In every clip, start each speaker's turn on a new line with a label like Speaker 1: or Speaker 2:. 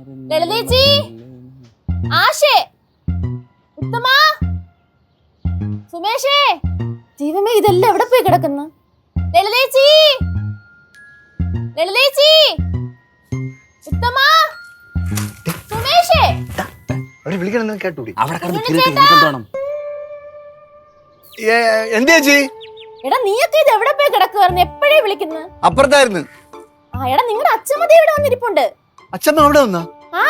Speaker 1: ലളിതേച്ചി, ആശേ, ഉത്തമ, സുമേഷേ, ദൈവമേ ഇതെല്ലാം എവിടെ പോയി കിടക്കുന്നു? ലളിതേച്ചി, ലളിതേച്ചി, ഉത്തമ, സുമേഷേ, എടാ നീയൊക്കെ ഇത് എവിടെ പോയി കിടക്കുവായിരുന്നു? എപ്പോഴേ വിളിക്കുന്നു?
Speaker 2: അപ്പുറത്തായിരുന്നു.
Speaker 1: ആ എടാ നിങ്ങളുടെ അച്ഛമ്മ ഇവിടെ വന്നിരിപ്പുണ്ട്.
Speaker 2: അച്ഛമ്മ അവിടെ വന്നാ?
Speaker 1: ആ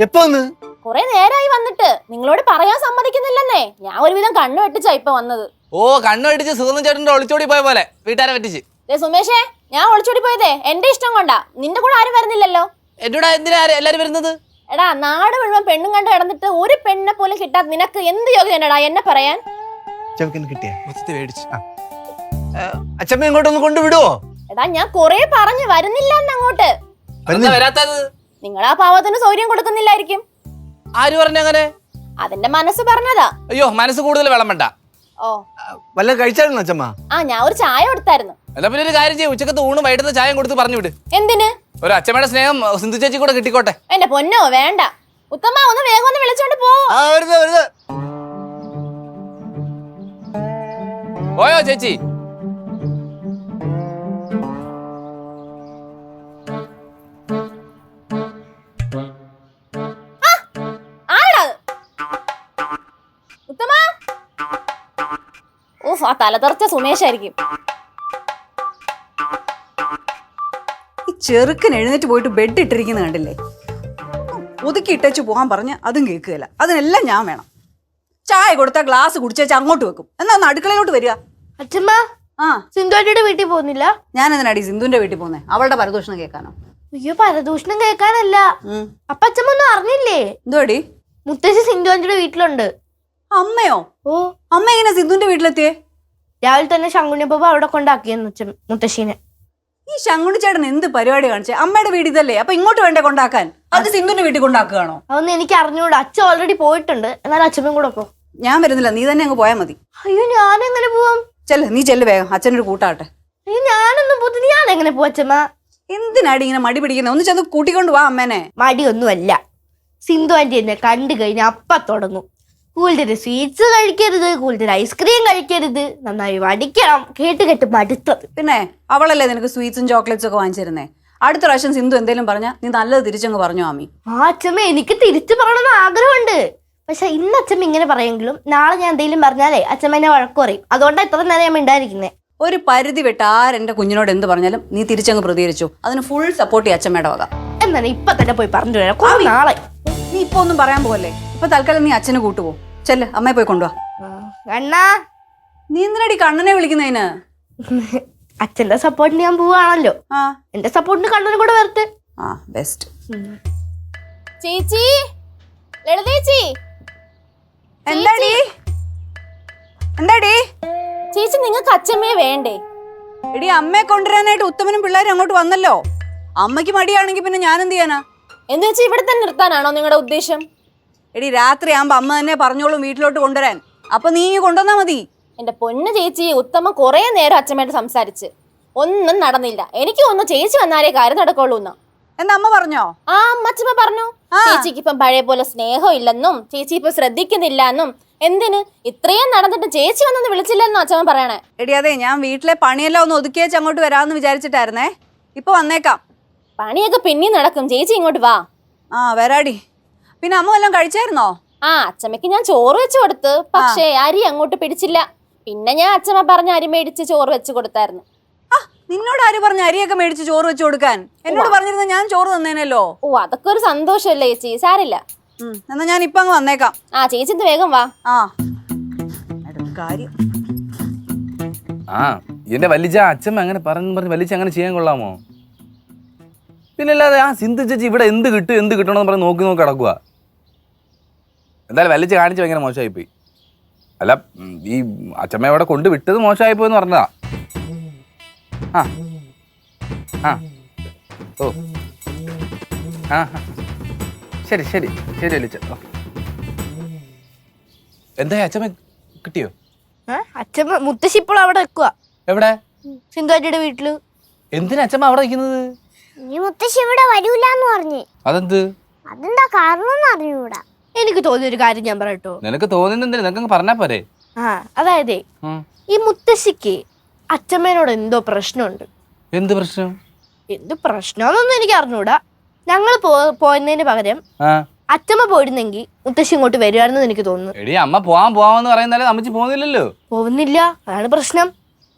Speaker 2: എപ്പോ വന്ന്?
Speaker 1: കൊറേ നേരമായി വന്നിട്ട്. നിങ്ങളോട് പറയാൻ സമ്മതിക്കുന്നില്ലെന്നേ. ഞാൻ ഒരുവിധം കണ്ണു വെട്ടിച്ചാ ഇപ്പൊ വന്നത്.
Speaker 3: ഓ, കണ്ണു വെട്ടിച്ച് സുഗന്ധ ചേട്ടന്റെ ഒളിച്ചോടി പോയ പോലെ വീട്ടുകാരെ പറ്റിച്ച്.
Speaker 1: സുമേഷേ, ഞാൻ ഒളിച്ചോടി പോയതേ എന്റെ ഇഷ്ടം കൊണ്ടാ. നിന്റെ കൂടെ ആരും വരുന്നില്ലല്ലോ.
Speaker 3: എന്നോട് എന്തിനാ എല്ലാരും വരുന്നത്?
Speaker 1: എടാ നാട് മുഴുവൻ പെണ്ണും കണ്ട് കിടന്നിട്ട് ഒരു പെണ്ണിനെ പോലും കിട്ടാത്ത നിനക്ക് എന്ത് യോഗ്യതടാ എന്നെ പറയാൻ?
Speaker 2: അച്ഛമ്മ ഇങ്ങോട്ടൊന്ന് കൊണ്ടുവിടുവോ?
Speaker 1: എടാ ഞാൻ കൊറേ പറഞ്ഞു വരുന്നില്ല അങ്ങോട്ട്.
Speaker 3: വരാത്തത്
Speaker 1: നിങ്ങൾ ആ പാവത്തിന് സൗകര്യം കൊടുക്കുന്നില്ലായിരിക്കും.
Speaker 3: ആര് പറഞ്ഞങ്ങനെ?
Speaker 1: അതിന്റെ മനസ്സ് പറഞ്ഞതാ.
Speaker 3: അയ്യോ, മനസ്സ് കൂടുതൽ വെള്ളം വേണ്ട.
Speaker 1: ഓ,
Speaker 2: വല്ലതും കഴിച്ചായിരുന്നു അച്ഛമ്മ?
Speaker 1: ആ ഞാൻ ഒരു ചായ കൊടുത്തായിരുന്നു.
Speaker 3: എന്നാ പിന്നെ ഒരു കാര്യം ചെയ്യും, ഉച്ചക്കത്തെ ഊണ് വൈകിട്ടത്തെ ചായം കൊടുത്ത് പറഞ്ഞു വിട്.
Speaker 1: എന്തിന്?
Speaker 3: ഒരു അച്ഛമ്മയുടെ സ്നേഹം സിന്ധു ചേച്ചി കൂടെ കിട്ടിക്കോട്ടെ.
Speaker 1: എന്റെ പൊന്നോ വേണ്ട. ഉത്തമ ഒന്ന് വേഗം ഒന്ന് വിളിച്ചോണ്ട് പോ.
Speaker 3: പോയോ ചേച്ചി?
Speaker 1: ഉത്തമ, ഓ ആ തലതെറിച്ച സുമേഷായിരിക്കും.
Speaker 4: ഈ ചെറുക്കൻ എഴുന്നേറ്റ് പോയിട്ട് ബെഡ് ഇട്ടിരിക്കുന്ന കണ്ടില്ലേ? ഒതുക്കി ഇട്ടേച്ച് പോകാൻ പറഞ്ഞ് അതും കേൾക്കുകയില്ല. അതിനെല്ലാം ഞാൻ വേണം. ചായ കൊടുത്താൽ ഗ്ലാസ് കുടിച്ചേച്ച് അങ്ങോട്ട് വെക്കും. എന്നാ ഒന്ന് അടുക്കളയിലോട്ട് വരിക.
Speaker 1: അച്ഛമ്മ,
Speaker 4: ആ
Speaker 1: സിന്ധുവാറ്റിയുടെ വീട്ടിൽ പോകുന്നില്ല?
Speaker 4: ഞാൻ എന്തിനാടി സിന്ധുവിന്റെ വീട്ടിൽ പോകുന്നേ? അവളുടെ പരദൂഷണം കേൾക്കാനോ?
Speaker 1: അയ്യോ, പരദൂഷണം കേൾക്കാനല്ല. അപ്പൊ അച്ഛമ്മ ഒന്നും അറിഞ്ഞില്ലേ?
Speaker 4: എന്തുവാടി?
Speaker 1: മുത്തശ്ശി സിന്ധുവാറ്റിയുടെ വീട്ടിലുണ്ട്.
Speaker 4: അമ്മയോ?
Speaker 1: ഓ,
Speaker 4: അമ്മ എങ്ങനെ സിന്ധുവിന്റെ വീട്ടിലെത്തിയേ?
Speaker 1: രാവിലെ തന്നെ ശങ്കുണ്ണിയപ്പ അവിടെ കൊണ്ടാക്കിയെന്ന് മുത്തശ്ശീനെ.
Speaker 4: ഈ ശങ്കുണ്ണി ചേട്ടൻ എന്ത് പരിപാടി കാണിച്ചേ? അമ്മയുടെ വീട് ഇതല്ലേ, അപ്പൊ ഇങ്ങോട്ട് വേണ്ടേ കൊണ്ടാക്കാൻ? അത് സിന്ധുവിന്റെ വീട്ടിൽ കൊണ്ടാക്കുകയാണോ?
Speaker 1: അതൊന്നും എനിക്ക് അറിഞ്ഞൂടാ. അച്ഛൻ ഓൾറെഡി പോയിട്ടുണ്ട്. എന്നാലും അച്ഛനും കൂടെ പോ.
Speaker 4: ഞാൻ വരുന്നില്ല, നീ തന്നെ അങ്ങ് പോയാൽ മതി.
Speaker 1: അയ്യോ, ഞാനെങ്ങനെ പോവാം?
Speaker 4: ചെല്ല്, നീ ചെല്ല് വേഗം. അച്ഛനൊരു കൂട്ടാട്ടെ.
Speaker 1: അയ്യോ, ഞാനൊന്നും പോത്തില്ല. ഞാൻ എങ്ങനെ പോവാ അച്ഛമ്മ?
Speaker 4: എന്തിനാടി ഇങ്ങനെ മടി പിടിക്കുന്നത്? ഒന്ന് ചെന്ന് കൂട്ടിക്കൊണ്ട് വാ അമ്മേനെ.
Speaker 1: മടിയൊന്നുമല്ല. സിന്ധു ആന്റി എന്നെ കണ്ടു കഴിഞ്ഞാൽ അപ്പ തുടങ്ങും. കൂടുതൽ സ്വീറ്റ്സ് കഴിക്കരുത്, കൂടുതൽ ഐസ്ക്രീം കഴിക്കരുത്, നന്നായി വടിക്കണം. കേട്ട് കേട്ട് മടുത്തത്.
Speaker 4: പിന്നെ അവളല്ലേ നിനക്ക് സ്വീറ്റ്സും ചോക്ലേറ്റ്സും ഒക്കെ വാങ്ങിച്ചിരുന്നേ? അടുത്ത പ്രാവശ്യം സിന്ധു എന്തെങ്കിലും പറഞ്ഞാൽ നീ നല്ലത് തിരിച്ചങ്ങ് പറഞ്ഞു ആമി.
Speaker 1: ആ അച്ഛമ്മ, എനിക്ക് തിരിച്ചു പറയണമെന്ന് ആഗ്രഹമുണ്ട്. പക്ഷെ ഇന്ന് അച്ഛമ്മ ഇങ്ങനെ പറയെങ്കിലും നാളെ ഞാൻ എന്തെങ്കിലും പറഞ്ഞാലേ അച്ഛമ്മ എന്നെ വഴക്ക് പറയും. അതുകൊണ്ടാണ് ഇത്ര നേരം ഞാൻ മിണ്ടായിരിക്കുന്നേ.
Speaker 4: ഒരു പരിധി വിട്ട് ആരെന്റെ കുഞ്ഞിനോട് എന്ത് പറഞ്ഞാലും നീ തിരിച്ചങ്ങ് പ്രതികരിച്ചു. അതിന് ഫുൾ സപ്പോർട്ട് ഈ അച്ഛമ്മയുടെ വക.
Speaker 1: എന്നാണ് ഇപ്പൊ തന്നെ പോയി പറഞ്ഞു വരാം. കുറേ നാളെ.
Speaker 4: നീ ഇപ്പൊ ഒന്നും പറയാൻ പോകല്ലേ. ഇപ്പൊ തൽക്കാലം നീ അച്ഛന് കൂട്ടുപോ. ചെല്ല്, അമ്മയെ പോയി കൊണ്ടുവാ.
Speaker 1: അണ്ണാ,
Speaker 4: നീ എന്തിനാടി കണ്ണനെ വിളിക്കുന്നതിന്?
Speaker 1: അച്ഛന്റെ സപ്പോർട്ടിന് ഞാൻ പോവാണല്ലോ. എന്റെ സപ്പോർട്ടിന് കണ്ണനും കൂടെ വരട്ടെ.
Speaker 4: ആ ബെസ്റ്റ്.
Speaker 1: ചേച്ചി, ലളിതേച്ചി.
Speaker 4: എന്താടി എന്താടി?
Speaker 1: ചേച്ചി, നിങ്ങൾക്ക് അച്ഛമ്മയെ വേണ്ടേ?
Speaker 4: എടി, അമ്മയെ കൊണ്ടുവരാനായിട്ട് ഉത്തമനും പിള്ളേരും അങ്ങോട്ട് വന്നല്ലോ. അമ്മയ്ക്ക് മടിയാണെങ്കിൽ പിന്നെ ഞാൻ എന്ത് ചെയ്യാനാ?
Speaker 1: എന്ന് വെച്ചാൽ ഇവിടെ തന്നെ നിർത്താനാണോ നിങ്ങളുടെ ഉദ്ദേശം?
Speaker 4: എടി, രാത്രി ആകുമ്പോ അമ്മ തന്നെ പറഞ്ഞോളും വീട്ടിലോട്ട് കൊണ്ടുവരാൻ. അപ്പൊ നീ കൊണ്ടുവന്നാ മതി.
Speaker 1: എന്റെ പൊന്ന് ചേച്ചി, ഉത്തമ കൊറേ നേരം അച്ഛമ്മയായിട്ട് സംസാരിച്ച് ഒന്നും നടന്നില്ല. എനിക്ക് ഒന്ന് ചേച്ചി വന്നാലേ കാര്യം നടക്കുള്ളൂ എന്നാ.
Speaker 4: എന്താ അമ്മ പറഞ്ഞോ?
Speaker 1: ആ അമ്മച്ചമ്മ പറഞ്ഞു. ചേച്ചിക്ക് ഇപ്പം പഴയ പോലെ സ്നേഹം ഇല്ലെന്നും ചേച്ചി ഇപ്പൊ ശ്രദ്ധിക്കുന്നില്ല എന്നും. എന്തിന് ഇത്രയും നടന്നിട്ട് ചേച്ചി വന്നൊന്ന് വിളിച്ചില്ലെന്നും അച്ഛമ്മ പറയണേ.
Speaker 4: എടി, അതെ, ഞാൻ വീട്ടിലെ പണിയെല്ലാം ഒന്ന് ഒതുക്കിയേച്ച് അങ്ങോട്ട് വരാമെന്ന് വിചാരിച്ചിട്ടായിരുന്നേ. ഇപ്പൊ വന്നേക്കാം.
Speaker 1: പണിയൊക്കെ പിന്നെയും നടക്കും. ചേച്ചി ഇങ്ങോട്ട് വാ.
Speaker 4: ആ വരാടി. പിന്നെ അമ്മ എല്ലാം കഴിച്ചായിരുന്നോ?
Speaker 1: ആ അച്ഛമ്മയ്ക്ക് ഞാൻ ചോറ് വെച്ച് കൊടുത്ത്. പക്ഷേ അരി അങ്ങോട്ട് പിടിച്ചില്ല. പിന്നെ ഞാൻ അച്ഛമ്മ പറഞ്ഞ അരി മേടിച്ച് ചോറ് വെച്ച് കൊടുത്തായിരുന്നു.
Speaker 4: നിന്നോട് ആര് പറഞ്ഞ അരിയൊക്കെ മേടിച്ച് ചോറ് വെച്ച് കൊടുക്കാൻ? എന്നോട് പറഞ്ഞിരുന്ന ഞാൻ ചോറ് തന്നേനല്ലോ.
Speaker 1: ഓ, അതൊക്കെ ഒരു സന്തോഷമല്ലേ ചേച്ചി. സാരില്ല.
Speaker 4: എന്നാ ഞാൻ ഇപ്പൊ അങ്ങ് വന്നേക്കാം.
Speaker 1: ആ ചേച്ചി ഇത് വേഗം വാ.
Speaker 4: ആ കാര്യം.
Speaker 3: ആ എന്റെ വലിച്ച അച്ഛമ്മ അങ്ങനെ പറഞ്ഞ് വലിച്ച അങ്ങനെ ചെയ്യാൻ കൊള്ളാമോ? പിന്നല്ലാതെ ആ സിന്ധു ചേച്ചി ഇവിടെ എന്ത് കിട്ടണമെന്ന് പറഞ്ഞ് നോക്കി കിടക്കുക. എന്തായാലും വലിച്ച് കാണിച്ച് ഭയങ്കര മോശമായിപ്പോയി. അല്ല, ഈ അച്ഛമ്മ അവിടെ കൊണ്ട് വിട്ടത് മോശമായിപ്പോയെന്ന് പറഞ്ഞതാ. ആ ആ ഓ ആ ശരി ശരി ശരി വലിച്ച. ഓക്കെ, എന്താ അച്ഛമ്മ കിട്ടിയോ?
Speaker 1: അച്ഛമ്മ മുത്തശ്ശി ഇപ്പോൾ അവിടെ വെക്കുക.
Speaker 3: എവിടെ?
Speaker 1: സിന്ധുവാറ്റിയുടെ വീട്ടില്.
Speaker 3: എന്തിനാ അച്ഛമ്മ അവിടെ നിൽക്കുന്നത്?
Speaker 5: ഈ മുത്തശ്ശി ഇവിടെ വരൂലെന്ന് പറഞ്ഞു.
Speaker 3: അതെന്ത്?
Speaker 5: അതെന്താ കാരണം അറിഞ്ഞൂടാ.
Speaker 1: എനിക്ക് തോന്നിയൊരു കാര്യം ഞാൻ പറയട്ടോ.
Speaker 3: നിനക്ക് തോന്നുന്നെന്തിന് നിനക്ക് പറഞ്ഞാ പോരെ.
Speaker 1: അതായത് ഈ മുത്തശ്ശിക്ക് അച്ഛമ്മേനോട് എന്തോ പ്രശ്നമുണ്ട്.
Speaker 3: എന്ത് പ്രശ്നം?
Speaker 1: എന്ത് പ്രശ്നമാണെന്നൊന്നും എനിക്ക് അറിഞ്ഞൂടാ. ഞങ്ങൾ പോയതിന് പകരം അച്ഛമ്മ പോയിരുന്നെങ്കിൽ മുത്തശ്ശി ഇങ്ങോട്ട് വരുവാണെന്ന് എനിക്ക് തോന്നുന്നു.
Speaker 3: എടി അമ്മ പോവാന്ന് പറയുന്നാലേ അമ്മച്ചി പോകുന്നില്ലല്ലോ.
Speaker 1: പോകുന്നില്ല, അതാണ് പ്രശ്നം.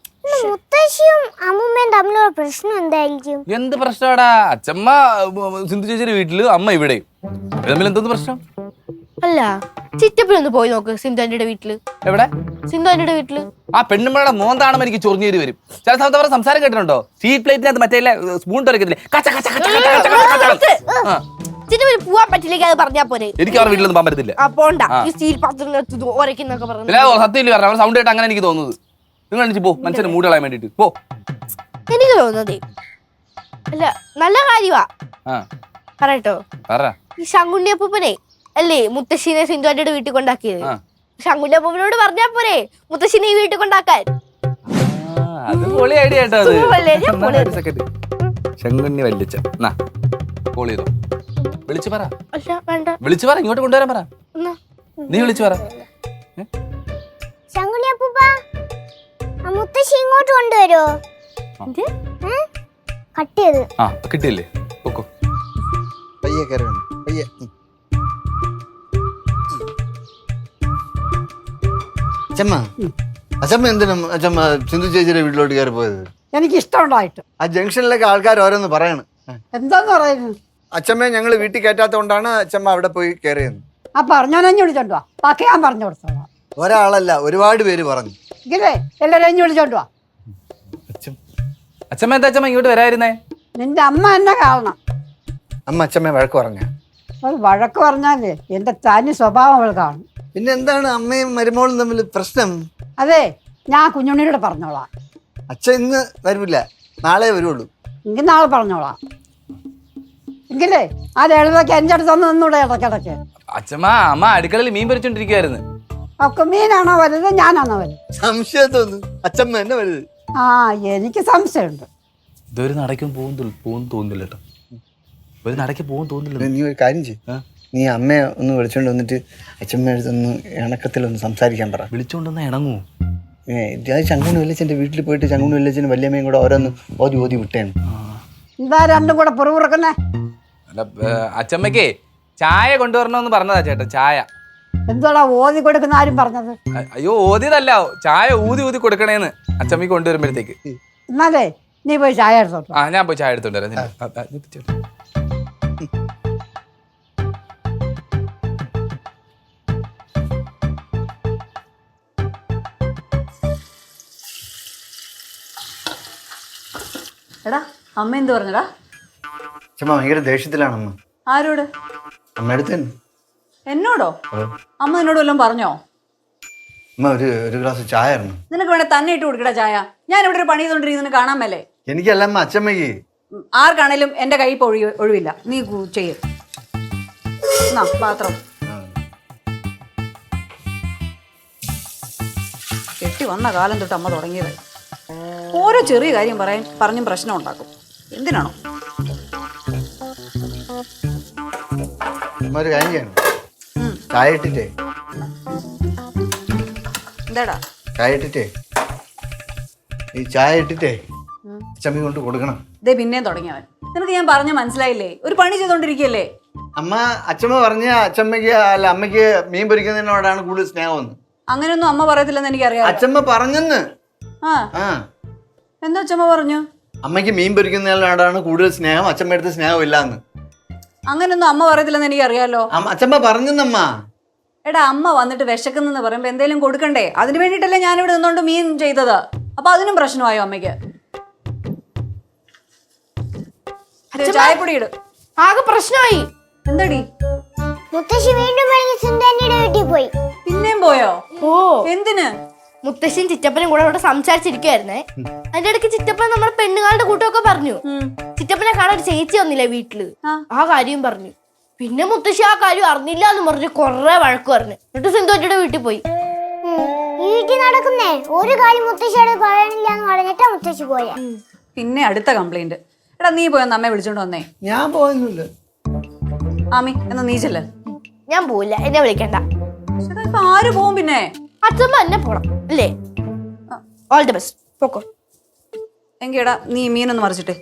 Speaker 5: മുത്തശ്ശിയും അമ്മൂമ്മയും തമ്മിലുള്ള പ്രശ്നം എന്തായിരിക്കും?
Speaker 3: എന്ത് പ്രശ്നമാടാ? അച്ഛമ്മ സിന്ധു ചേച്ചിയുടെ വീട്ടില്, അമ്മ ഇവിടെ, തമ്മിൽ എന്തോന്ന് പ്രശ്നം?
Speaker 1: അല്ല, ചിറ്റപ്പനൊന്ന് പോയി നോക്ക് സിന്ധു ആന്റിയുടെ വീട്ടില്.
Speaker 3: എവിടെ?
Speaker 1: സിന്ധു ആന്റിയുടെ വീട്ടില്.
Speaker 3: ആ പെണ്ണുമ്പഴയുടെ മോന്താണെന്ന് എനിക്ക് ചൊറിഞ്ഞേരി വരും. ചില സമയത്ത് അവരുടെ സംസാരം കേട്ടിട്ടുണ്ടോ? സ്റ്റീൽ പ്ലേറ്റിനകത്ത് മറ്റേ സ്പൂൺ തുറക്കത്തില്ലേ,
Speaker 1: ചിറ്റപ്പന് പോവാൻ പറ്റില്ലെങ്കിൽ അത് പറഞ്ഞാ പോരെ.
Speaker 3: എനിക്ക് അവരുടെ വീട്ടിലൊന്നും പോകാൻ പറ്റത്തില്ല.
Speaker 1: പോണ്ട, ഈ സ്റ്റീൽ പാത്രത്തിനകത്ത് ഉരക്കുന്നൊക്കെ പറഞ്ഞു.
Speaker 3: സത്യമില്ല പറഞ്ഞു, അവർ സൗണ്ട് കേട്ട് അങ്ങനെ എനിക്ക് തോന്നുന്നത്. നിങ്ങൾ എണിച്ച് പോ, മനുഷ്യന് മൂട് കളയാൻ വേണ്ടിട്ട് പോ.
Speaker 1: എനിക്ക് തോന്നുന്നതേ അല്ല, നല്ല കാര്യമാ പറയട്ടോ. ഈ ശങ്കുണ്ണി അപ്പൂപ്പനെ അല്ലേ മുത്തശ്ശീനെ സിന്ധു ആന്റിയുടെ വീട്ടിൽ കൊണ്ടാക്കിയത്. ശങ്കുണ്ണി അപ്പൂപ്പനോട് പറഞ്ഞാ പോരെ മുത്തശ്ശീനെ ഈ വീട്ടിൽ കൊണ്ടാക്കാൻ.
Speaker 3: അത് പൊളി ഐഡിയ കേട്ടോ. ശങ്കുണ്ണി വല്ലിച്ച കോൾ ചെയ്തോ, വിളിച്ചു പറ. വിളിച്ചു പറ, ഇങ്ങോട്ട് കൊണ്ടുവരാൻ പറ. നീ വിളിച്ചു പറ.
Speaker 5: ശങ്കുണ്ണി അപ്പൂപ്പ, മുത്തശ്ശി ഇങ്ങോട്ട് കൊണ്ടുവരോ? കട്ട് ചെയ്ത്
Speaker 3: കിട്ടിയില്ലേ? പൊക്കോ.
Speaker 2: പയ്യെ കയറി വന്നു, പയ്യെ. അച്ഛമ്മ എന്തിനും അച്ഛമ്മ സിന്ധു ചേച്ചിയുടെ വീട്ടിലോട്ട് കയറി പോയത്?
Speaker 6: എനിക്ക് ഇഷ്ടമുണ്ടായിട്ട്.
Speaker 2: ആ ജംഗ്ഷനിലൊക്കെ ആൾക്കാർ ഓരോന്ന് പറയണ്.
Speaker 6: എന്താന്ന് പറയുന്നത്?
Speaker 2: അച്ഛമ്മയെ ഞങ്ങൾ വീട്ടിൽ കയറ്റാത്തോണ്ടാണ് അച്ഛമ്മ അവിടെ പോയി കയറിയത്.
Speaker 6: ആ പറഞ്ഞോനെഞ്ഞു വിളിച്ചോണ്ടുവാ, ബാക്കി ഞാൻ പറഞ്ഞു കൊടുത്തോളാം.
Speaker 2: ഒരാളല്ല, ഒരുപാട് പേര് പറഞ്ഞു.
Speaker 6: ഇല്ലേ എല്ലാരും എഞ്ഞു വിളിച്ചോണ്ടുവാ.
Speaker 3: അച്ഛമ്മ എന്താ അച്ഛമ്മ ഇങ്ങോട്ട് വരായിരുന്നേ?
Speaker 6: നിന്റെ അമ്മ എന്നെ കാണണം.
Speaker 2: അമ്മ അച്ഛമ്മയെ വഴക്ക് പറഞ്ഞ?
Speaker 6: ഒരു വഴക്ക് പറഞ്ഞാലേ എന്റെ തനി സ്വഭാവം അവൾ കാണും.
Speaker 2: പിന്നെ എന്താണ് അമ്മയും മരുമോളും തമ്മിൽ പ്രശ്നം?
Speaker 6: അതെ, ഞാൻ കുഞ്ഞുണ്ണിയോട് പറഞ്ഞോളാം.
Speaker 2: അച്ഛൻ ഇന്ന് വരില്ല, നാളെ വരുള്ളൂ.
Speaker 6: എങ്കിൽ നാളെ പറഞ്ഞോളാം. എങ്കിലേ ആ എഴുതൊക്കെ എൻ്റെ അടുത്ത് ഒന്ന് നിന്നൂടെ ഇടയ്ക്കിടയ്ക്ക്.
Speaker 3: അച്ഛമ്മ അമ്മ അടുക്കളയിൽ മീൻ പൊരിച്ചോണ്ടിരിക്കുവായിരുന്നു.
Speaker 6: ഒക്കെ മീനാണോ വലുത്, ഞാനാണോ വലുത്?
Speaker 2: സംശയം തോന്നുന്നു അച്ഛമ്മ തന്നെ വലുത്.
Speaker 6: ആ, എനിക്ക് സംശയമുണ്ട്.
Speaker 3: ഇതൊരു നടക്കും പോകുന്നു തോന്നുന്നില്ല കേട്ടോ. ഒരു നടക്ക് പോകും തോന്നുന്നില്ല.
Speaker 2: നീ ഒരു കാര്യം ചെയ്യ്, നീ അമ്മയെ ഒന്ന് വിളിച്ചോണ്ട് വന്നിട്ട് അച്ഛമ്മ അടുത്തൊന്ന് ഇണക്കത്തിലൊന്ന് സംസാരിക്കാൻ പറ.
Speaker 3: വിളിച്ചോണ്ടൊന്ന് ഇണങ്ങൂ.
Speaker 2: ചങ്കുണ്ണി വല്യച്ഛൻ്റെ വീട്ടിൽ പോയിട്ട് ചങ്കുണ്ണി വല്യച്ഛനും വല്യമ്മയും കൂടെ ഓരോന്ന് ഓതി വിട്ടേണ്.
Speaker 6: എന്താ രണ്ടും കൂടെ പുറകുറക്കുന്നേ?
Speaker 3: അല്ല, അച്ഛമ്മക്കേ ചായ കൊണ്ടുവരണമെന്ന് പറഞ്ഞതാ ചേട്ടാ. ചായ
Speaker 6: എന്തോടാ ഓതി കൊടുക്കുന്ന ആരും പറഞ്ഞത്?
Speaker 3: അയ്യോ, ഓതിയതല്ല, ചായ ഊതി കൊടുക്കണേന്ന് അച്ഛമ്മക്ക് കൊണ്ടുവരുമ്പോഴത്തേക്ക്.
Speaker 6: എന്നാലേ നീ പോയി ചായ എടുത്തോട്ടോ.
Speaker 3: ഞാൻ പോയി ചായ എടുത്തോണ്ട് വരാം.
Speaker 4: എടാ, അമ്മ എന്ത് പറഞ്ഞടാ?
Speaker 2: അച്ഛമ്മ ഭയങ്കര ദേഷ്യത്തിലാണ് അമ്മ.
Speaker 4: ആരോട്?
Speaker 2: അമ്മയടുത്ത് തന്നെ.
Speaker 4: എന്നോടോ? അമ്മ എന്നോട് വല്ലതും പറഞ്ഞോ?
Speaker 2: അമ്മ ഒരു ഗ്ലാസ് ചായ ആയിരുന്നു.
Speaker 4: നിനക്ക് വേണേ തന്നെ ഇട്ട് കൊടുക്കടാ ചായ. ഞാൻ ഇവിടെ ഒരു പണി ചെയ്തോണ്ടിരിക്കുന്നു, കാണാൻ മേലേ?
Speaker 2: എനിക്കല്ല അമ്മ, അച്ഛമ്മയ്ക്ക്.
Speaker 4: ആർക്കാണേലും എന്റെ കൈ ഒഴിവില്ല. നീ ചെയ്യും പാത്രം കെട്ടി വന്ന കാലം തൊട്ട് അമ്മ തുടങ്ങിയത്. ഓരോ ചെറിയ കാര്യം പറഞ്ഞും പ്രശ്നം ഉണ്ടാക്കും. എന്തിനാണോ?
Speaker 2: ഒരു കാര്യം ചെയ്യണം, ചായ ഇട്ടിട്ടേ.
Speaker 4: എന്താടാ?
Speaker 2: ചായ ഇട്ടിട്ടേ, ഈ ചായ ഇട്ടിട്ടേ അച്ഛമ്മ കൊണ്ട് കൊടുക്കണം.
Speaker 4: ഇതേ പിന്നെയും തുടങ്ങിയവൻ. നിനക്ക് ഞാൻ പറഞ്ഞ മനസ്സിലായില്ലേ? ഒരു പണി ചെയ്തോണ്ടിരിക്കല്ലേ
Speaker 2: അമ്മ. അച്ഛമ്മ പറഞ്ഞ അച്ഛമ്മയ്ക്ക് അല്ല അമ്മയ്ക്ക് മീൻ പൊരിക്കുന്നതിനോടാണ് കൂടുതൽ സ്നേഹമെന്ന്.
Speaker 4: അങ്ങനെയൊന്നും അമ്മ പറയത്തില്ലെന്ന് എനിക്കറിയാം.
Speaker 2: അച്ഛമ്മ പറഞ്ഞെന്ന്.
Speaker 4: എന്താ അച്ഛമ്മ പറഞ്ഞു?
Speaker 2: അമ്മയ്ക്ക് മീൻ പൊരിക്കുന്നതിനോടാണ് കൂടുതൽ സ്നേഹം, അച്ഛമ്മ അടുത്ത് സ്നേഹമില്ല എന്ന്.
Speaker 4: അങ്ങനെയൊന്നും അമ്മ പറയത്തില്ലെന്ന് എനിക്കറിയാലോ.
Speaker 2: അച്ഛമ്മ പറഞ്ഞെന്നമ്മ.
Speaker 4: എടാ, അമ്മ വന്നിട്ട് വിശക്കുന്നെന്ന് പറയുമ്പോ എന്തേലും കൊടുക്കണ്ടേ? അതിന് വേണ്ടിട്ടല്ലേ ഞാനിവിടെ നിന്നോണ്ട് മീൻ ചെയ്തത്. അപ്പൊ അതിനും പ്രശ്നമായോ അമ്മയ്ക്ക്? ചായപ്പൊടി ഇട്.
Speaker 1: ആകെ പ്രശ്നമായി.
Speaker 4: എന്താടി?
Speaker 5: മുത്തശ്ശി വീണ്ടും സിന്ധുവിന്റെ വീട്ടിൽ പോയി.
Speaker 4: പിന്നെയും പോയോ? എന്തിന്?
Speaker 1: മുത്തശ്ശിയും ചിറ്റപ്പനും കൂടെ അവിടെ സംസാരിച്ചിരിക്കുവായിരുന്നേ. അതിന്റെ ഇടയ്ക്ക് ചിറ്റപ്പൻ നമ്മുടെ പെണ്ണുകാരുടെ കൂട്ടമൊക്കെ പറഞ്ഞു. ചിറ്റപ്പനെ കാണാൻ ഒരു ചേച്ചി വന്നില്ലേ വീട്ടില്, ആ കാര്യം പറഞ്ഞു. പിന്നെ മുത്തശ്ശി ആ കാര്യം അറിഞ്ഞില്ല എന്ന് പറഞ്ഞു കൊറേ വഴക്ക് പറഞ്ഞു. എന്നിട്ട് സിന്ധുവിന്റെ വീട്ടിൽ പോയി.
Speaker 5: ഈ വീട്ടിൽ നടക്കുന്നേ ഒരു കാര്യം മുത്തശ്ശിയോട് പറയണില്ല എന്ന് പറഞ്ഞിട്ടാ മുത്തശ്ശി പോയ.
Speaker 4: പിന്നെ അടുത്ത കംപ്ലൈന്റ്. എടാ, നീ പോയെന്ന് അമ്മയെ വിളിച്ചോണ്ട് വന്നേ.
Speaker 2: ഞാൻ പോയൊന്നുമില്ല.
Speaker 4: ആമി എന്നാ നീ ചെല്ല്.
Speaker 1: ഞാൻ പോവില്ല, എന്നെ വിളിക്കണ്ട.
Speaker 4: ചേട്ടാ ഇപ്പൊ ആര് പോവും പിന്നെ?
Speaker 1: അച്ഛമ്മ എന്നെ പോണം അല്ലേ? ഓൾ ദി ബെസ്റ്റ്, പോക്കോ.
Speaker 4: എങ്കിടാ നീ മീനൊന്ന് മറിച്ചിട്ട്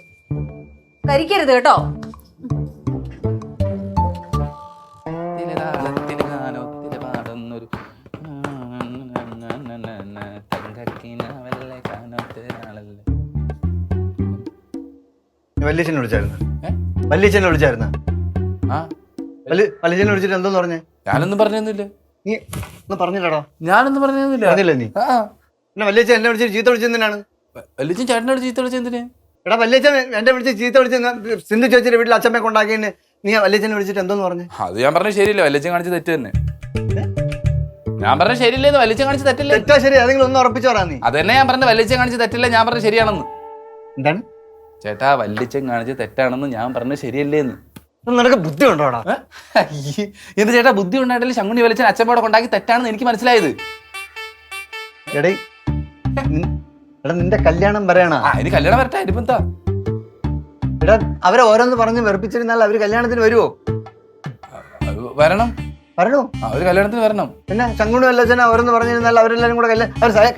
Speaker 4: കരിക്കരുത് കേട്ടോ.
Speaker 2: വല്യച്ഛനെ വിളിച്ചായിരുന്നു? വല്യച്ഛനെ വിളിച്ചായിരുന്ന? വല്യച്ഛനെ വിളിച്ചിട്ട് എന്തോന്ന് പറഞ്ഞേ?
Speaker 3: ഞാനൊന്നും പറഞ്ഞൊന്നുമില്ല.
Speaker 2: നീ ഒന്നും പറഞ്ഞില്ലടാ.
Speaker 3: ഞാനൊന്നും പറഞ്ഞൊന്നുമില്ല.
Speaker 2: പറഞ്ഞില്ലേ നീ? പിന്നെ വല്യച്ഛൻ എന്നെ വിളിച്ചിട്ട് ചീത്ത വിളിച്ചെന്തിനാണ്?
Speaker 3: വല്യച്ഛൻ ചേട്ടനോട് ചീത്ത വിളിച്ചെന്തിന്?
Speaker 2: എടാ വല്യച്ഛൻ എന്നെ വിളിച്ച് ചീത്ത വിളിച്ച് സിന്ധു ചേച്ചിയുടെ വീട്ടിൽ അച്ഛമ്മയെ കൊണ്ടാക്കിയതിന് നീ വല്യച്ഛനെ വിളിച്ചിട്ട് എന്തോന്ന് പറഞ്ഞു?
Speaker 3: അത് ഞാൻ പറഞ്ഞ ശരിയല്ല, വല്യച്ഛൻ കാണിച്ച തെറ്റ് തന്നെ. ഞാൻ പറഞ്ഞ ശരിയല്ലേന്ന്, വല്യച്ഛൻ കാണിച്ച തെറ്റല്ലേ?
Speaker 2: തെറ്റാ ശരി, അതെങ്കിലും ഒന്ന് ഉറപ്പിച്ചു പറയാ നീ.
Speaker 3: അതന്നെ ഞാൻ പറഞ്ഞ വല്യച്ഛൻ കാണിച്ച തെറ്റല്ല, ഞാൻ പറഞ്ഞ ശരിയാണെന്ന്.
Speaker 2: എന്താണ്
Speaker 3: ചേട്ടാ വല്യച്ഛൻ കാണിച്ച തെറ്റാണെന്ന് ഞാൻ പറഞ്ഞ ശരിയല്ലേന്ന്.
Speaker 2: നിനക്ക് ബുദ്ധി ഉണ്ടോടാ?
Speaker 3: എന്ത് ചേട്ടാ ബുദ്ധി ഉണ്ടായിട്ടില്ല, ശങ്കുണി വല്യച്ഛൻ അച്ഛമ്മയോടെ കൊണ്ടാക്കി തെറ്റാണെന്ന് എനിക്ക് മനസ്സിലായത്.
Speaker 2: എടേ എടാ നിന്റെ കല്യാണം പറയണ?
Speaker 3: ഇനി കല്യാണം വരട്ടെ, ഇനിയിപ്പോ എന്താ?
Speaker 2: എടാ അവരെ ഓരോന്ന് പറഞ്ഞ് വെറുപ്പിച്ചിരുന്നാൽ അവര് കല്യാണത്തിന് വരുവോ?
Speaker 3: വരണം.
Speaker 2: വരണോ?
Speaker 3: അവര് കല്യാണത്തിന് വരണം.
Speaker 2: പിന്നെ ശങ്കുണി വല്ലച്ഛനെ ഓരോന്ന് പറഞ്ഞിരുന്നാൽ അവരെല്ലാരും കൂടെ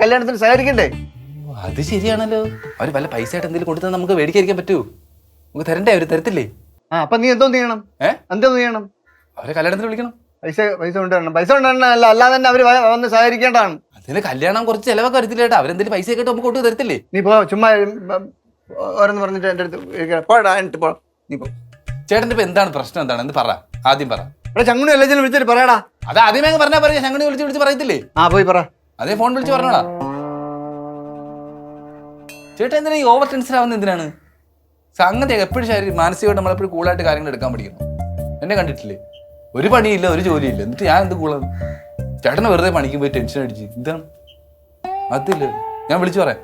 Speaker 2: കല്യാണത്തിന് സഹകരിക്കണ്ടേ?
Speaker 3: അത് ശരിയാണല്ലോ. അവര് വല്ല പൈസ ആയിട്ട് എന്തെങ്കിലും കൊടുത്താൽ നമുക്ക് മേടിക്കാതിരിക്കാൻ പറ്റുമോ? നമുക്ക് തരണ്ടേ? അവര് തരത്തില്ലേ?
Speaker 2: അപ്പൊ നീ എന്തോ ചെയ്യണം? എന്തോന്ന് ചെയ്യണം?
Speaker 3: അവരെ കല്യാണത്തിന് വിളിക്കണം.
Speaker 2: പൈസ കൊണ്ടുവരണം. പൈസ കൊണ്ടുവരണല്ല, അല്ലാതെ തന്നെ അവര് വന്ന് സഹകരിക്കേണ്ടതാണ്.
Speaker 3: അതിന് കല്യാണം കുറച്ച് ചിലവൊക്കെ വരത്തില്ല ചേട്ടാ. അവരെന്തെങ്കിലും പൈസ ഒക്കെ നമുക്ക് കൊണ്ടു തരത്തില്ലേ?
Speaker 2: നീ പോ, ചുമ്മാ ഓരോന്ന് പറഞ്ഞിട്ട് എന്റെ അടുത്ത് പോടാ. എന്നിട്ട് പോ, നീ പോ.
Speaker 3: ചേട്ടന്റെ ഇപ്പൊ എന്താണ് പ്രശ്നം? എന്താണ് എന്ന് പറ, ആദ്യം പറ.
Speaker 2: എടാ ശങ്കുണി വല്ലച്ഛനെ വിളിച്ചിട്ട് പറയാടാ.
Speaker 3: അത് ആദ്യമേ പറഞ്ഞാൽ പറയാ, ശങ്കുണി വിളിച്ച് പറയത്തില്ലേ?
Speaker 2: പോയി പറ.
Speaker 3: അതേ ഫോൺ വിളിച്ച് പറഞ്ഞോടാ. ചേട്ടാ എന്തിനാ ഈ ഓവർ ടെൻഷൻ ആവുന്നത്? എന്തിനാണ് സംഗതി? എപ്പോഴും മാനസികമായിട്ട് നമ്മളെപ്പോഴും കൂളായിട്ട് കാര്യങ്ങൾ എടുക്കാൻ പഠിക്കണം. എന്നെ കണ്ടിട്ടില്ലേ? ഒരു പണിയില്ല, ഒരു ജോലിയില്ല, എന്നിട്ട് ഞാൻ എന്ത് കൂളാണ്? ചേട്ടനെ വെറുതെ പണിക്ക് പോയി ടെൻഷൻ അടിച്ച് എന്താണ്? അതില്ല, ഞാൻ വിളിച്ചു പറയാം.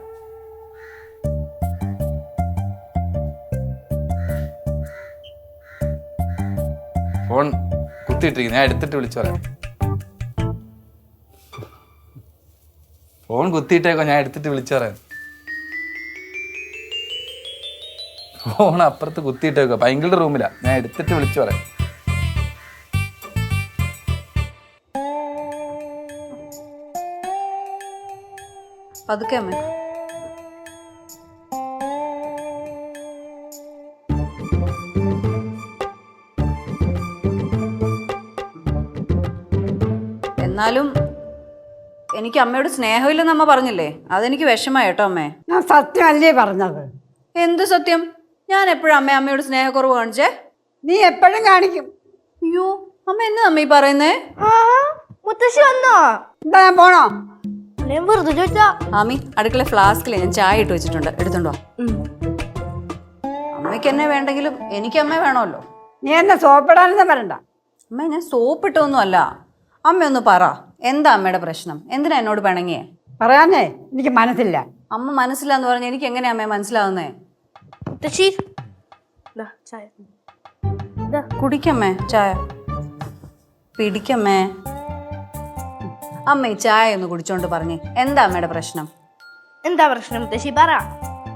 Speaker 3: ഫോൺ കുത്തിയിട്ടിരിക്കുന്നു, ഞാൻ എടുത്തിട്ട് വിളിച്ചു പറയാം. ഫോൺ കുത്തിയിട്ടേക്കോ, ഞാൻ എടുത്തിട്ട് വിളിച്ചു പറയാം. ഫോൺ അപ്പുറത്ത് കുത്തിയിട്ടേക്കോ, പൈങ്കിളുടെ റൂമിലാ, ഞാൻ എടുത്തിട്ട് വിളിച്ചു പറയാം.
Speaker 4: പതുക്കെ അമ്മേ. എന്നാലും എനിക്ക് അമ്മയോട് സ്നേഹമില്ലെന്ന് അമ്മ പറഞ്ഞില്ലേ, അതെനിക്ക് വിഷമായി കേട്ടോ അമ്മേ.
Speaker 6: ഞാൻ സത്യമല്ലേ പറഞ്ഞത്?
Speaker 4: എന്ത് സത്യം? ഞാൻ എപ്പോഴും അമ്മയോട് സ്നേഹക്കുറവ് കാണിച്ചേ?
Speaker 6: നീ എപ്പോഴും കാണിക്കും.
Speaker 4: അയ്യോ അമ്മ എന്നാ അമ്മ ഈ പറയുന്നേ?
Speaker 1: മുത്തശ്ശി വന്നോ?
Speaker 6: എന്താ ഞാൻ പോണോ?
Speaker 1: ഞാൻ വെറുതെ ചോദിച്ചാ.
Speaker 4: ആമി അടുക്കള ഫ്ലാസ്കിൽ ഞാൻ ചായ ഇട്ട് വെച്ചിട്ടുണ്ട്, എടുത്തോണ്ടോ. അമ്മയ്ക്ക് എന്നെ വേണ്ടെങ്കിലും എനിക്ക് അമ്മ വേണമല്ലോ.
Speaker 6: നീ എന്നെ സോപ്പിടാനൊന്നും വരണ്ട.
Speaker 4: അമ്മ ഞാൻ സോപ്പിട്ടൊന്നും അല്ല. അമ്മ ഒന്ന് പറ, എന്താ അമ്മയുടെ പ്രശ്നം? എന്തിനാ എന്നോട് പിണങ്ങിയേ?
Speaker 6: പറയാനേ എനിക്ക് മനസ്സില്ല.
Speaker 4: അമ്മ മനസ്സിലാന്ന് പറഞ്ഞ എനിക്ക് എങ്ങനെയാ അമ്മയെ മനസ്സിലാവുന്നേ?
Speaker 1: മുത്തശ്ശി ചായ
Speaker 4: കുടിക്കമ്മേ ചായ, പിടിക്കമ്മേ. അമ്മ ഈ ചായ ഒന്ന് കുടിച്ചോണ്ട് പറഞ്ഞേ, എന്താ അമ്മയുടെ പ്രശ്നം?
Speaker 1: എന്താ പ്രശ്നം മുത്തശ്ശി, പറ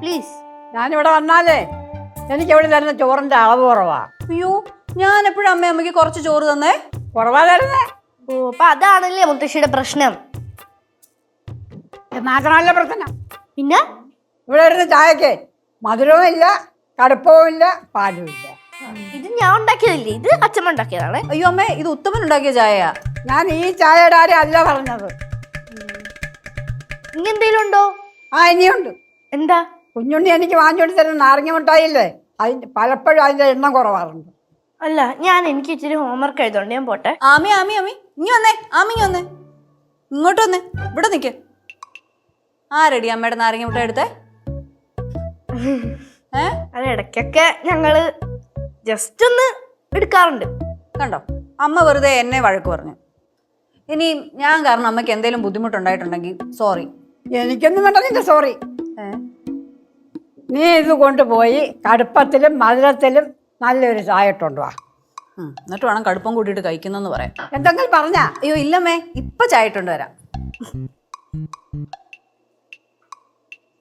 Speaker 1: പ്ലീസ്.
Speaker 6: ഞാനിവിടെ വന്നാലേ എനിക്ക് ഇവിടെ തരുന്ന ചോറിന്റെ അളവ് കുറവാ.
Speaker 4: അയ്യോ ഞാൻ എപ്പോഴും അമ്മയ്ക്ക് കുറച്ച് ചോറ് തന്നേ?
Speaker 6: കുറവാ തരുന്നേ.
Speaker 1: ഓ അപ്പൊ അതാണല്ലേ മുത്തശ്ശിയുടെ പ്രശ്നം.
Speaker 6: മാത്രമല്ല പ്രശ്നം,
Speaker 1: പിന്നെ
Speaker 6: ഇവിടെ വരുന്ന ചായക്ക് മധുരവും ഇല്ല, കടുപ്പവും ഇല്ല, പാലും ഇല്ല.
Speaker 1: ഇത് ഞാൻ ഉണ്ടാക്കിയതല്ലേ, ഇത് അച്ഛമ്മ ഉണ്ടാക്കിയതാണ്.
Speaker 4: അയ്യോ അമ്മേ, ഇത് ഉത്തമൻ ഉണ്ടാക്കിയ ചായയാ.
Speaker 6: ഞാൻ ഈ ചായയുടെ കാര്യം അല്ല പറഞ്ഞത്.
Speaker 1: ഇനി എന്തെങ്കിലും ഉണ്ടോ?
Speaker 6: ഇനിയുണ്ട്.
Speaker 1: എന്താ?
Speaker 6: കുഞ്ഞുണ്ണി എനിക്ക് വാങ്ങിച്ചോണ്ട് തരുന്ന നാരങ്ങ മിഠായില്ലേ, പലപ്പോഴും അതിന്റെ എണ്ണം കുറവാറുണ്ട്.
Speaker 1: അല്ല, എനിക്ക് ഇച്ചിരി ഹോംവർക്ക് എഴുതോണ്ട് ഞാൻ പോട്ടെ.
Speaker 4: ആമി ആമി ആമി ഇങ്ങി വന്നേ, ആമി ഇങ്ങി വന്നേ, ഇങ്ങോട്ട് വന്നേ, ഇവിടെ നിൽക്ക്. ആരടി അമ്മയുടെ നാരങ്ങ മിഠായി എടുത്തേ?
Speaker 1: അത് ഇടയ്ക്കൊക്കെ ഞങ്ങള് ജസ്റ്റ് ഒന്ന് എടുക്കാറുണ്ട്.
Speaker 4: കണ്ടോ, അമ്മ വെറുതെ എന്നെ വഴക്ക് പറഞ്ഞു. ഇനി ഞാൻ കാരണം അമ്മയ്ക്ക് എന്തെങ്കിലും ബുദ്ധിമുട്ടുണ്ടായിട്ടുണ്ടെങ്കിൽ സോറി.
Speaker 6: എനിക്കൊന്നും വേണ്ട നിന്റെ സോറി. നീ ഇത് കൊണ്ടുപോയി കടുപ്പത്തിലും മധുരത്തിലും നല്ലൊരു ചായ ഇട്ടുകൊണ്ടുവാ.
Speaker 4: എന്നിട്ട് വേണം കടുപ്പം കൂട്ടിയിട്ട് കഴിക്കുന്നെന്ന് പറയാം.
Speaker 6: എന്തെങ്കിലും പറഞ്ഞാ?
Speaker 4: അയ്യോ ഇല്ലമ്മേ, ഇപ്പൊ ചായ ഇട്ടുകൊണ്ട് വരാം.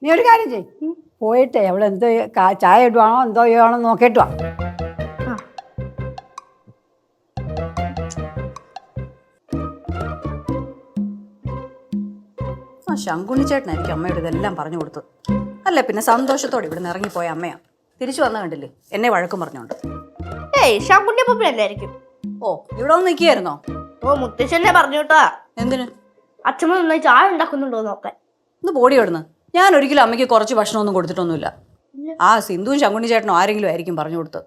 Speaker 6: നീ ഒരു കാര്യം ചെയ്യ്, പോയിട്ട് എവിടെ എന്തോ ചായ ഇടുവാണോ എന്തോ ചെയ്യുവാണോ നോക്കിയിട്ട് വാ.
Speaker 4: ശങ്കുണ്ണിച്ചേട്ടനായിരിക്കും അമ്മയോട് ഇതെല്ലാം പറഞ്ഞു കൊടുത്തത്. അല്ല പിന്നെ സന്തോഷത്തോടെ ഇവിടെ നിന്ന് ഇറങ്ങിപ്പോയ അമ്മയാ തിരിച്ചു വന്ന കണ്ടില്ലേ എന്നെ വഴക്കും പറഞ്ഞോണ്ട്.
Speaker 1: ഏയ് ശങ്കുണ്ണിയെ പപ്പിയല്ലായിരിക്കും.
Speaker 4: ഓ ഇവിടെ ഒന്ന് നിൽക്കുകയായിരുന്നോ?
Speaker 1: ഓ മുത്തശ്ശനെ പറഞ്ഞു കേട്ടാ.
Speaker 4: എന്തിന്?
Speaker 1: അച്ഛമ്മ നന്നായി ചായ ഉണ്ടാക്കുന്നുണ്ടോ നോക്കാൻ.
Speaker 4: ഒന്ന് ബോഡി ഇടുന്നു. ഞാൻ ഒരിക്കലും അമ്മയ്ക്ക് കുറച്ച് ഭക്ഷണമൊന്നും കൊടുത്തിട്ടൊന്നുമില്ല. ആ സിന്ധുവും ശങ്കുണ്ണി ചേട്ടനും ആരെങ്കിലും ആയിരിക്കും പറഞ്ഞു കൊടുത്തത്.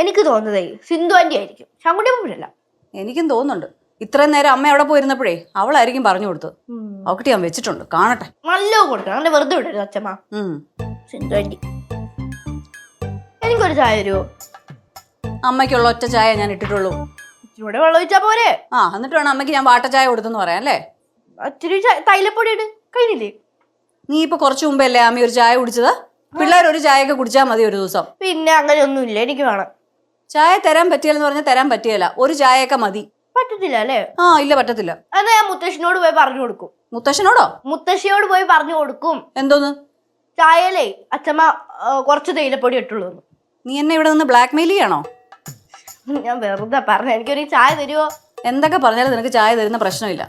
Speaker 1: എനിക്ക് തോന്നുന്നതേ സിന്ധു ആന്റി ആയിരിക്കും, ശങ്കുണ്ണി പപ്പിയല്ല.
Speaker 4: എനിക്കും തോന്നുന്നുണ്ട്. ഇത്രയും നേരം അമ്മ അവിടെ പോയിരുന്നപ്പോഴേ അവളായിരിക്കും പറഞ്ഞു കൊടുത്തത്. അവക്കിട്ട് ഞാൻ വെച്ചിട്ടുണ്ട്, കാണട്ടെ.
Speaker 1: നല്ല കൊടുക്കണം, അങ്ങനെ വെറുതെ വിടരുത് അച്ഛമ്മ. സിന്ധു ആന്റി എനിക്കൊരു ചായ തരുമോ?
Speaker 4: അമ്മയ്ക്കുള്ള ഒറ്റ ചായ ഞാൻ ഇട്ടിട്ടുള്ളൂ.
Speaker 1: ഇച്ചിരി വെള്ളം ഒഴിച്ചാ പോരെ?
Speaker 4: എന്നിട്ട് വേണം അമ്മയ്ക്ക് ഞാൻ വാട്ട ചായ കൊടുത്തെന്ന് പറയാം അല്ലേ?
Speaker 1: ഇച്ചിരി തൈലപ്പൊടി ഇട്, കഴിഞ്ഞില്ലേ?
Speaker 4: നീ ഇപ്പൊ കുറച്ചു മുമ്പേ അല്ലേ അമ്മ ഒരു ചായ കുടിച്ചത്? പിള്ളേർ ഒരു ചായയൊക്കെ കുടിച്ചാൽ മതി ഒരു ദിവസം.
Speaker 1: പിന്നെ അങ്ങനെ ഒന്നുമില്ല, എനിക്ക് വേണം.
Speaker 4: ചായ തരാൻ പറ്റിയെന്ന് പറഞ്ഞാൽ തരാൻ പറ്റിയല്ല, ഒരു ചായയൊക്കെ മതി.
Speaker 1: പറ്റത്തില്ല അല്ലേ?
Speaker 4: ഇല്ല പറ്റത്തില്ല.
Speaker 1: എന്നാ ഞാൻ മുത്തശ്ശനോട് പോയി പറഞ്ഞു കൊടുക്കും.
Speaker 4: മുത്തശ്ശനോടോ?
Speaker 1: മുത്തശ്ശിയോട് പോയി പറഞ്ഞു കൊടുക്കും.
Speaker 4: എന്തോന്ന്?
Speaker 1: ചായയിലേ അച്ഛമ്മ കുറച്ച് തേയിലപ്പൊടി ഇട്ടുള്ളൂ.
Speaker 4: നീ എന്നെ ഇവിടെ നിന്ന് ബ്ലാക്ക് മെയിൽ ചെയ്യണോ?
Speaker 1: ഞാൻ വെറുതെ പറഞ്ഞ, എനിക്കൊരു ചായ തരുമോ?
Speaker 4: എന്തൊക്കെ പറഞ്ഞാലും നിനക്ക് ചായ തരുന്ന പ്രശ്നമില്ല.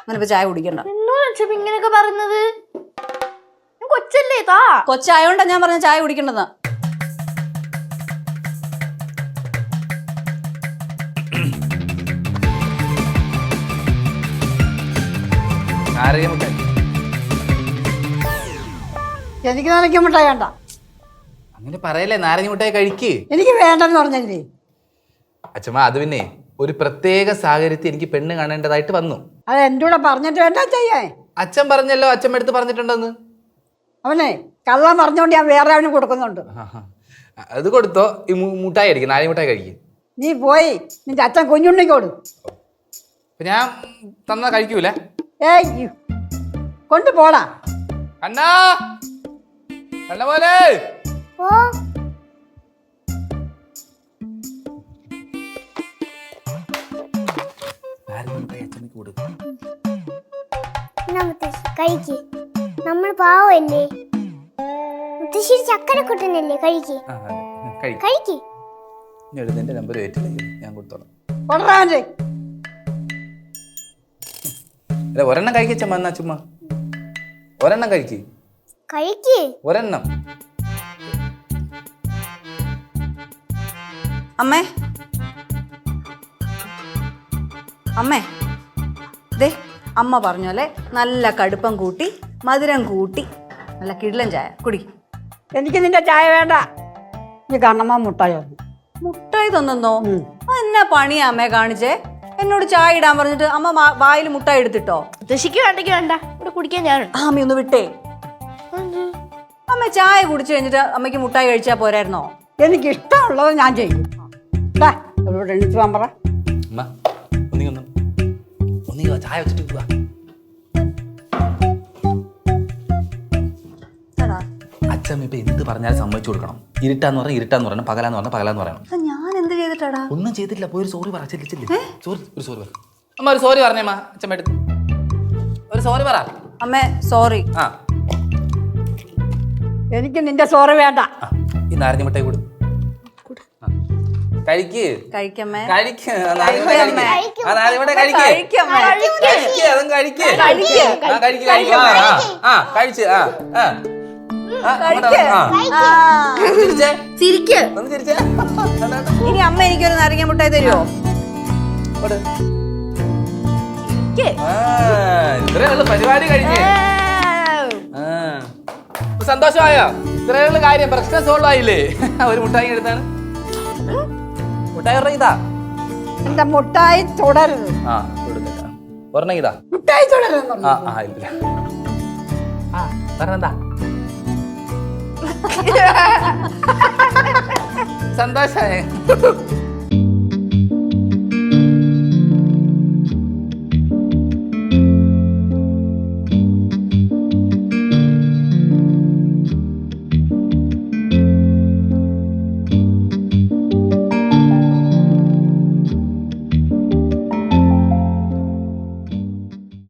Speaker 4: നിനക്ക് ചായ കുടിക്കണ്ട.
Speaker 1: എന്നോട് അച്ഛമ്മ ഇങ്ങനെയൊക്കെ പറയുന്നത്? കൊച്ചല്ലേ താ.
Speaker 4: കൊച്ചായോണ്ടാ ഞാൻ പറഞ്ഞ ചായ കുടിക്കണ്ടെന്ന്.
Speaker 6: എനിക്ക് നനയ്ക്കാൻ മിഠായി വേണ്ട.
Speaker 3: അങ്ങനെ പറയല്ലേ, നാരങ്ങ മിഠായി കഴിക്ക്.
Speaker 6: എനിക്ക് വേണ്ടെന്ന് പറഞ്ഞില്ലേ?
Speaker 3: അച്ഛമ്മ അത് പിന്നെ ഒരു പ്രത്യേക സാഹചര്യത്തിൽ എനിക്ക് പെണ്ണ് കാണേണ്ടതായിട്ട് വന്നു.
Speaker 6: അത് എൻ്റെ കൂടെ പറഞ്ഞിട്ട് വേണ്ട ചെയ്യാൻ.
Speaker 3: അച്ഛൻ പറഞ്ഞല്ലോ, അച്ഛമ്മ എടുത്ത് പറഞ്ഞിട്ടുണ്ടെന്ന്.
Speaker 6: അവനെ കള്ളം പറഞ്ഞുകൊണ്ട് ഞാൻ വേറെ അവന് കൊടുക്കുന്നുണ്ട്.
Speaker 3: അത് കൊടുത്തോ. ഈ മുട്ടായി അടിക്കും, നാരങ്ങ മിഠായി കഴിക്കും.
Speaker 6: നീ പോയി നിന്റെ അച്ഛൻ കുഞ്ഞുണ്ണിക്കോട്.
Speaker 3: ഞാൻ തന്നാ കഴിക്കൂല.
Speaker 6: ഏയ് കൊണ്ടു പോടാ.
Speaker 3: കണ്ണാ, കണ്ണ പോലെ
Speaker 5: ഓ മുത്തശ്ശി കഴിക്ക്. നമ്മൾ പാവല്ലേ? മുത്തശ്ശി ചക്കര കുട്ടനല്ലേ? കഴിക്ക് കഴിക്ക്.
Speaker 3: എഴുതിന്റെ നമ്പർ ഞാൻ കൊടുത്തോളാം.
Speaker 6: കൊണ്ടുവരാൻ
Speaker 3: അല്ല ഒരെണ്ണം കഴിക്കച്ചമ്മ, എന്നാ ചുമ്മാ ഒരെണ്ണം കഴിക്ക്.
Speaker 5: കഴിക്ക്
Speaker 3: ഒരെണ്ണം.
Speaker 4: അമ്മേ അമ്മേ ദേ അമ്മ പറഞ്ഞോലെ നല്ല കടുപ്പം കൂട്ടി മധുരം കൂട്ടി നല്ല കിടിലൻ ചായ കുടി.
Speaker 6: എനിക്ക് നിന്റെ ചായ വേണ്ട. നീ കണ്ണമ്മ മുട്ടായി വന്നു.
Speaker 4: മുട്ടായി തന്നോ? എന്നാ പണിയാ അമ്മേ കാണിച്ചേ? എന്നോട് ചായ ഇടാൻ പറഞ്ഞിട്ട് അമ്മ വായിൽ മുട്ടായി എടുത്തിട്ടോ?
Speaker 1: മുത്തശ്ശിക്ക് വേണ്ടെങ്കിൽ വേണ്ട, ഇവിടെ കുടിക്കാൻ ഞാനുണ്ട്.
Speaker 4: അമ്മ ഒന്ന് വിട്ടേ. അമ്മ ചായ കുടിച്ചു കഴിഞ്ഞിട്ട് അമ്മയ്ക്ക് മുട്ടായി കഴിച്ചാ പോരായിരുന്നോ?
Speaker 6: എനിക്ക് ഇഷ്ടമുള്ളത് ഞാൻ ചെയ്യും. ഇവിടെ എണീച്ച് പോകാൻ പറ.
Speaker 3: ചായ വെച്ചിട്ട് പോവാ. അച്ഛമ്മ ഇപ്പൊ എന്ത് പറഞ്ഞാലും സമ്മതിച്ചു കൊടുക്കണം. ഇരുട്ടാന്ന് പറഞ്ഞാൽ ഇരുട്ടാന്ന് പറയണം, പകലാന്ന് പറഞ്ഞാൽ പകലാന്ന് പറയണം.
Speaker 4: ഞാൻ എന്ത് ചെയ്തിട്ടാടാ?
Speaker 3: ഒന്നും ചെയ്തില്ല. പോയി ഒരു സോറി പറ. സോറി, ഒരു സോറി പറ. അമ്മ ഒരു സോറി പറഞ്ഞേമ്മ. അച്ഛമ്മ എടുത്ത് ഒരു സോറി പറ.
Speaker 4: അമ്മേ സോറി.
Speaker 6: എനിക്ക് നിന്റെ സോറി വേണ്ട.
Speaker 3: ഈ നാരങ്ങ മിഠായി കൊടു. കഴിക്ക്.
Speaker 4: കഴിക്കമ്മേ.
Speaker 3: കഴിക്ക്. നാരങ്ങ മിഠായി കഴിക്ക്. ആ നാരങ്ങ മിഠായി കഴിക്ക്.
Speaker 4: കഴിക്കമ്മേ.
Speaker 3: കഴിക്ക്. അതും കഴിക്ക്. കഴിക്ക്. കഴിച്ച്.
Speaker 4: ഇനി അമ്മ എനിക്കൊരു നാരങ്ങ മുട്ടായി തരുമോ?
Speaker 3: ഇത്രയുള്ള പരിപാടി കഴിഞ്ഞ് സന്തോഷമായോ? ഇത്രയുള്ള കാര്യം, പ്രശ്നം സോൾവ് ആയില്ലേ? ഒരു മുട്ടായി എടുത്താണ്. മുട്ടായി പറഞ്ഞ ഇതാ.
Speaker 6: എന്റെ മുട്ടായി തുടരുത്.
Speaker 3: പറഞ്ഞ ഇതാ
Speaker 6: മുട്ടായി തുടരുന്നു.
Speaker 3: ഇല്ല പറഞ്ഞെന്താ? സന്തോഷായേ?